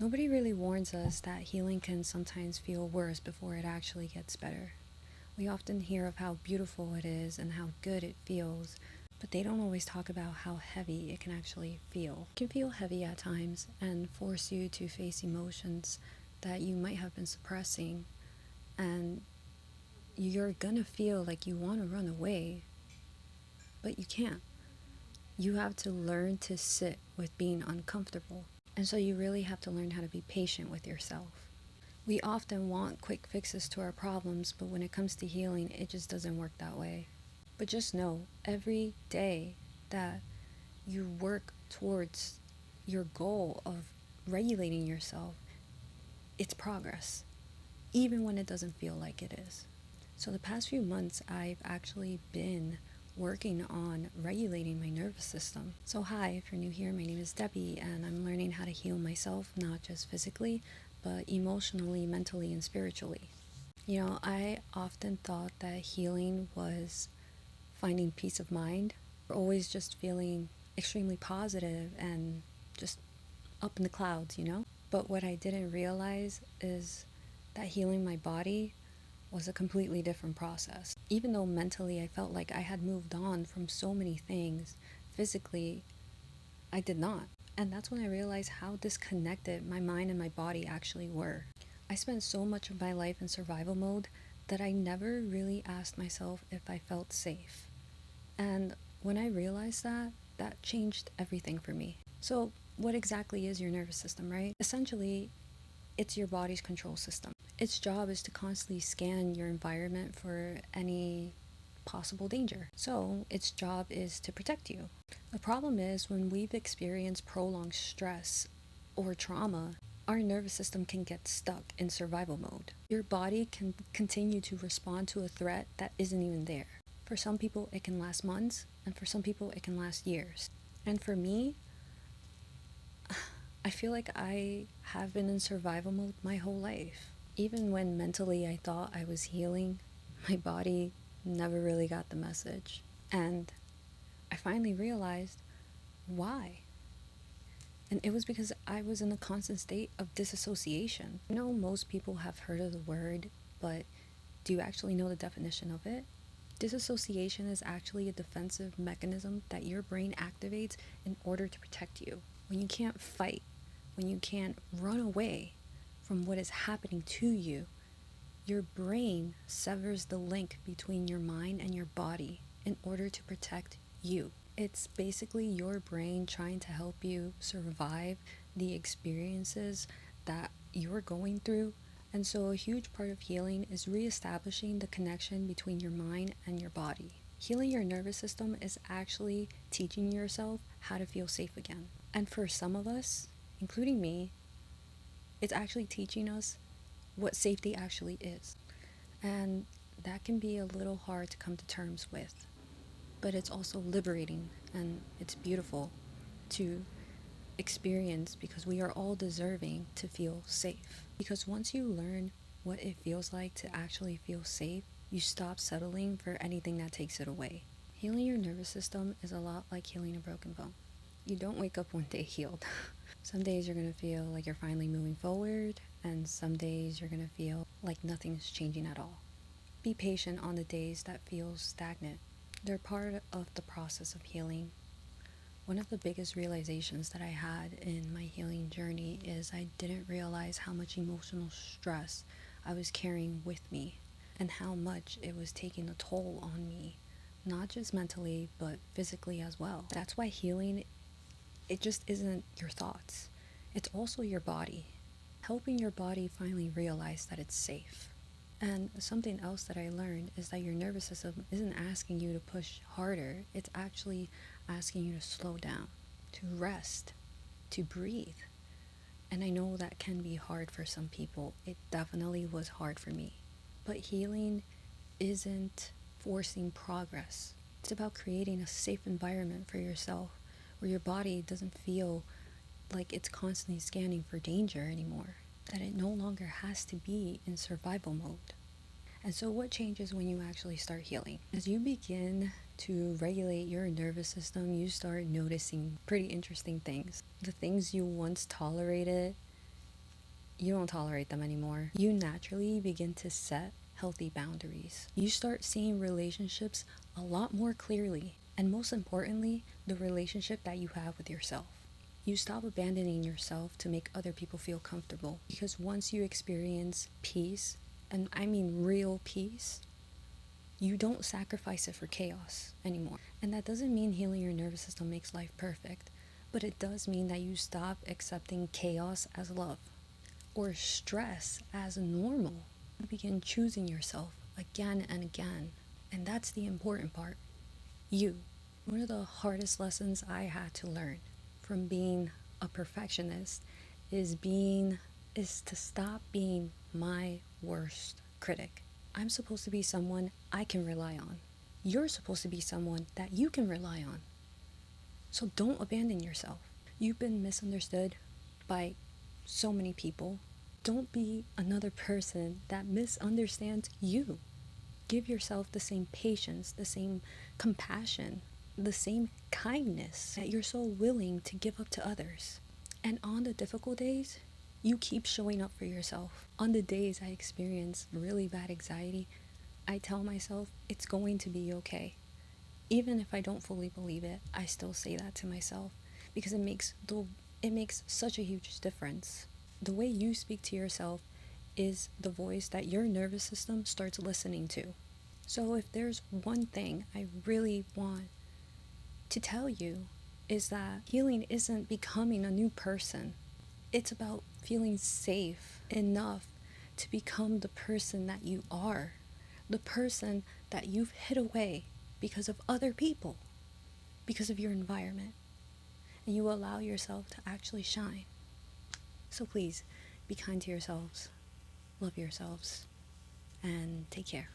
Nobody really warns us that healing can sometimes feel worse before it actually gets better. We often hear of how beautiful it is and how good it feels, but they don't always talk about how heavy it can actually feel. It can feel heavy at times and force you to face emotions that you might have been suppressing, and you're gonna feel like you want to run away, but you can't. You have to learn to sit with being uncomfortable. And so you really have to learn how to be patient with yourself. We often want quick fixes to our problems, but when it comes to healing, it just doesn't work that way. But just know every day that you work towards your goal of regulating yourself, it's progress, even when it doesn't feel like it is. So, the past few months, I've actually been working on regulating my nervous system. So, hi, if you're new here, my name is Debbie, and I'm learning how to heal myself, not just physically, but emotionally, mentally, and spiritually. I often thought that healing was finding peace of mind, or always just feeling extremely positive and just up in the clouds. But what I didn't realize is that healing my body was a completely different process. Even though mentally I felt like I had moved on from so many things, physically I did not. And that's when I realized how disconnected my mind and my body actually were. I spent so much of my life in survival mode that I never really asked myself if I felt safe. And when I realized that, that changed everything for me. So, what exactly is your nervous system, right? Essentially, it's your body's control system. Its job is to constantly scan your environment for any possible danger. So, its job is to protect you. The problem is when we've experienced prolonged stress or trauma, our nervous system can get stuck in survival mode. Your body can continue to respond to a threat that isn't even there. For some people, it can last months, and for some people, it can last years. And for me, I feel like I have been in survival mode my whole life. Even when mentally I thought I was healing, my body never really got the message. And I finally realized why. And it was because I was in a constant state of disassociation. I know most people have heard of the word, but do you actually know the definition of it? Disassociation is actually a defensive mechanism that your brain activates in order to protect you. When you can't fight, when you can't run away from what is happening to you, your brain severs the link between your mind and your body in order to protect you. It's basically your brain trying to help you survive the experiences that you're going through. And so, a huge part of healing is reestablishing the connection between your mind and your body. Healing your nervous system is actually teaching yourself how to feel safe again. And for some of us, including me, it's actually teaching us what safety actually is. And that can be a little hard to come to terms with, but it's also liberating and it's beautiful to experience because we are all deserving to feel safe. Because once you learn what it feels like to actually feel safe, you stop settling for anything that takes it away. Healing your nervous system is a lot like healing a broken bone. You don't wake up one day healed. Some days you're going to feel like you're finally moving forward, and some days you're going to feel like nothing's changing at all. Be patient on the days that feel stagnant. They're part of the process of healing. One of the biggest realizations that I had in my healing journey is I didn't realize how much emotional stress I was carrying with me and how much it was taking a toll on me, not just mentally, but physically as well. That's why healing, it just isn't your thoughts. It's also your body. Helping your body finally realize that it's safe. And something else that I learned is that your nervous system isn't asking you to push harder, it's actually asking you to slow down, to rest, to breathe. And I know that can be hard for some people. It definitely was hard for me. But healing isn't forcing progress, it's about creating a safe environment for yourself where your body doesn't feel like it's constantly scanning for danger anymore, that it no longer has to be in survival mode. And so, what changes when you actually start healing? As you begin to regulate your nervous system, you start noticing pretty interesting things. The things you once tolerated, you don't tolerate them anymore. You naturally begin to set healthy boundaries. You start seeing relationships a lot more clearly, and most importantly, the relationship that you have with yourself. You stop abandoning yourself to make other people feel comfortable, because once you experience peace, and I mean real peace, you don't sacrifice it for chaos anymore. And that doesn't mean healing your nervous system makes life perfect, but it does mean that you stop accepting chaos as love or stress as normal. You begin choosing yourself again and again. And that's the important part. You. One of the hardest lessons I had to learn from being a perfectionist is to stop being my worst critic. I'm supposed to be someone I can rely on. You're supposed to be someone that you can rely on. So don't abandon yourself. You've been misunderstood by so many people. Don't be another person that misunderstands you. Give yourself the same patience, the same compassion, the same kindness that you're so willing to give up to others. And on the difficult days, you keep showing up for yourself. On the days I experience really bad anxiety, I tell myself it's going to be okay. Even if I don't fully believe it, I still say that to myself because it makes such a huge difference. The way you speak to yourself is the voice that your nervous system starts listening to. So if there's one thing I really want to tell you is that healing isn't becoming a new person. It's about feeling safe enough to become the person that you are, the person that you've hid away because of other people, because of your environment, and you allow yourself to actually shine. So please, be kind to yourselves, love yourselves, and take care.